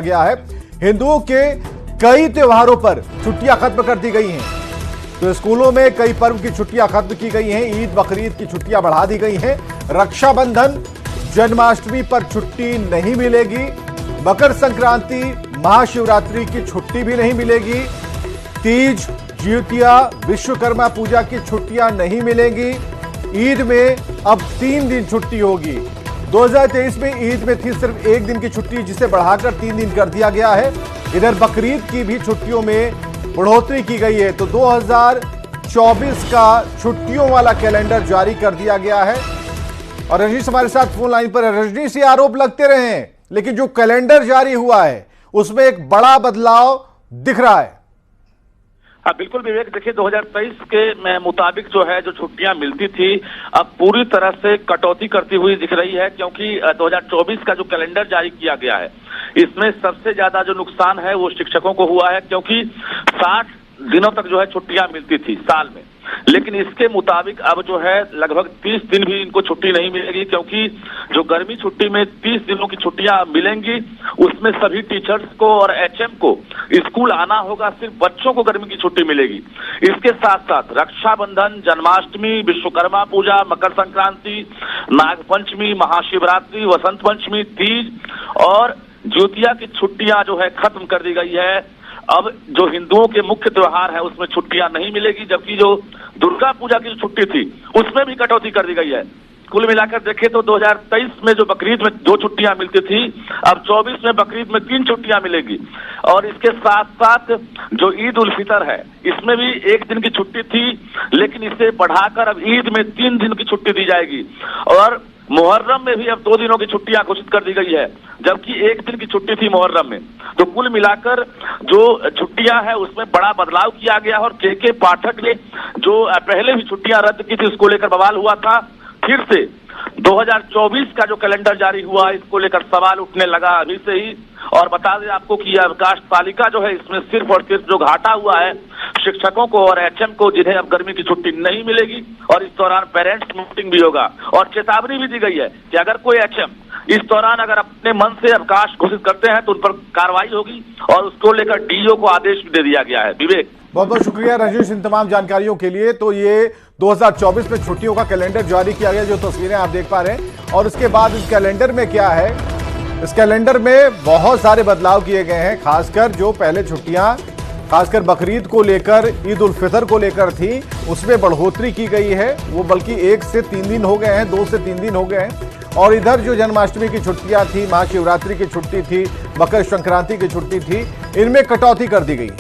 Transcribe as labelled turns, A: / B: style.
A: गया है। हिंदुओं के कई त्योहारों पर छुट्टियां खत्म कर दी गई हैं। तो स्कूलों में कई पर्व की छुट्टियां खत्म की गई हैं। ईद बकरीद की छुट्टियां बढ़ा दी गई हैं। रक्षाबंधन जन्माष्टमी पर छुट्टी नहीं मिलेगी। मकर संक्रांति महाशिवरात्रि की छुट्टी भी नहीं मिलेगी। तीज ज्योतिया विश्वकर्मा पूजा की छुट्टियां नहीं मिलेंगी। ईद में अब 3 दिन छुट्टी होगी। 2023 में ईद में थी सिर्फ 1 दिन की छुट्टी, जिसे बढ़ाकर 3 दिन कर दिया गया है। इधर बकरीद की भी छुट्टियों में बढ़ोतरी की गई है। तो 2024 का छुट्टियों वाला कैलेंडर जारी कर दिया गया है। और रजनीश हमारे साथ फोन लाइन पर है। रजनीश, ये आरोप लगते रहे हैं, लेकिन जो कैलेंडर जारी हुआ है उसमें एक बड़ा बदलाव दिख रहा है।
B: हाँ बिल्कुल विवेक, देखिए 2023 के मुताबिक जो है जो छुट्टियां मिलती थी अब पूरी तरह से कटौती करती हुई दिख रही है, क्योंकि 2024 का जो कैलेंडर जारी किया गया है इसमें सबसे ज्यादा जो नुकसान है वो शिक्षकों को हुआ है, क्योंकि 60 दिनों तक जो है छुट्टियां मिलती थी साल में। लेकिन इसके मुताबिक अब जो है लगभग 30 दिन भी इनको छुट्टी नहीं मिलेगी, क्योंकि जो गर्मी छुट्टी में 30 दिनों की छुट्टियां मिलेंगी उसमें सभी टीचर्स को और एचएम को स्कूल आना होगा, सिर्फ बच्चों को गर्मी की छुट्टी मिलेगी। इसके साथ साथ रक्षाबंधन, जन्माष्टमी, विश्वकर्मा पूजा, मकर संक्रांति, नागपंचमी, महाशिवरात्रि, वसंत पंचमी, तीज और ज्योतिया की छुट्टियां जो है खत्म कर दी गई है। अब जो हिंदुओं के मुख्य त्योहार है उसमें छुट्टियां नहीं मिलेगी, जबकि जो दुर्गा पूजा की जो छुट्टी थी उसमें भी कटौती कर दी गई है। कुल मिलाकर देखें तो 2023 में जो बकरीद में 2 छुट्टियां मिलती थी, अब 24 में बकरीद में 3 छुट्टियां मिलेगी। और इसके साथ साथ जो ईद उल फितर है इसमें भी 1 दिन की छुट्टी थी, लेकिन इसे बढ़ाकर अब ईद में 3 दिन की छुट्टी दी जाएगी। और मुहर्रम में भी अब 2 दिनों की छुट्टियां घोषित कर दी गई है, जबकि 1 दिन की छुट्टी थी मुहर्रम में। तो कुल मिलाकर जो छुट्टियां है उसमें बड़ा बदलाव किया गया है। और के पाठक ने जो पहले भी छुट्टियां रद्द की थी उसको लेकर बवाल हुआ था, फिर से 2024 का जो कैलेंडर जारी हुआ इसको लेकर सवाल उठने लगा अभी से ही। और बता दें आपको कि अवकाश तालिका जो है इसमें सिर्फ और सिर्फ जो घाटा हुआ है शिक्षकों को और एचएम को, जिन्हें अब गर्मी की छुट्टी नहीं मिलेगी। और इस दौरान पेरेंट्स मीटिंग भी होगा और चेतावनी भी दी गई है कि अगर कोई एचएम इस दौरान अगर अपने मन से अवकाश घोषित करते हैं तो उन पर कार्रवाई होगी। और उसको लेकर डीओ को आदेश भी दे दिया गया है। विवेक,
A: बहुत बहुत शुक्रिया रजनीश इन तमाम जानकारियों के लिए। तो ये 2024 में छुट्टियों का कैलेंडर जारी किया गया, जो तस्वीरें आप देख पा रहे हैं। और उसके बाद इस कैलेंडर में क्या है, इस कैलेंडर में बहुत सारे बदलाव किए गए हैं। खासकर जो पहले छुट्टियां खासकर बकरीद को लेकर, ईद उल फितर को लेकर थी, उसमें बढ़ोतरी की गई है। वो बल्कि 1 से 3 दिन हो गए हैं, 2 से 3 दिन हो गए हैं। और इधर जो जन्माष्टमी की छुट्टियां थी, महाशिवरात्रि की छुट्टी थी, मकर संक्रांति की छुट्टी थी, इनमें कटौती कर दी गई।